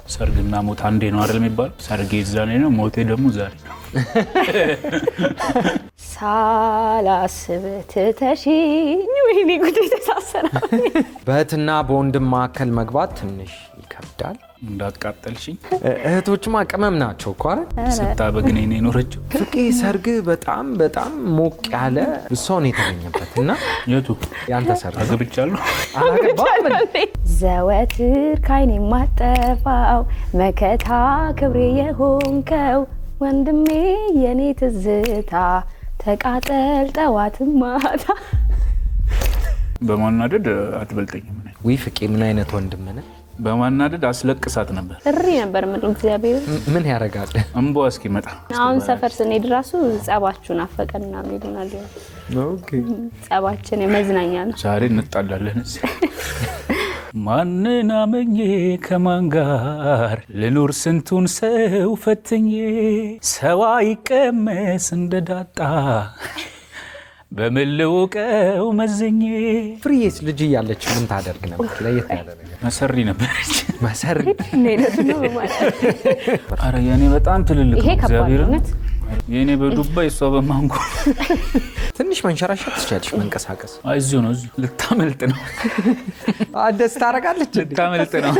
ሰርግና ሞት አንዴ ነው አይደል የሚባለው? ሰርጌ ዛሬ ነው፣ ሞቴ ደግሞ ዛሬ ነው። ሳላስብ ትተሽኝ ወይኔ ጉዴ ተሳሰረ። በእህትና በወንድም መካከል መግባት ትንሽ ይከብዳል። እንዳትቃጠልሽኝ። እህቶችማ ቅመም ናቸው እኮ አይደል? ስታበግኔ ነው የኖረችው። ፍቄ ሰርግ በጣም ሞቅ ያለ ሰው ነው የተገኘበት እና የቱ ያንተ ሰርግ አገብቻለሁ። አላገባም። ዘወትር ካይኔ ማጠፋው መከታ ክብሬ የሆንከው ወንድሜ የኔ ትዝታ ተቃጠል ጠዋት ማታ። በማናደድ አትበልጠኝም። ወይ ፍቄ ምን አይነት ወንድም ነህ? በማናደድ አስለቅሳት ነበር። እሪ ነበር ምን እግዚአብሔር ምን ያረጋል? እንቧ እስኪመጣ አሁን ሰፈር ስንሄድ ራሱ ጸባችሁን አፈቀና ይሉናል። ኦኬ ጸባችን የመዝናኛ ነው። ዛሬ እንጣላለን እዚህ። ማንን አመኜ ከማን ጋር ልኑር ስንቱን ሰው ፈትኜ ሰው አይቀመስ እንደዳጣ በመለወቀው መዘኜ። ፍሬስ ልጅ እያለች ምን ታደርግ ነበር? ለየት ያለ ነገር መሰሪ ነበረች። መሰሪ ነይነቱ ነው ማለት። አረ የኔ በጣም ትልልቅ ይሄ ከባድ ነው። የኔ በዱባይ እሷ በማንጎ። ትንሽ መንሸራሸር ትችላለሽ፣ መንቀሳቀስ። አይዞህ ነው፣ እዚሁ ልታመልጥ ነው። ደስ ታደርጋለች። ልታመልጥ ነው።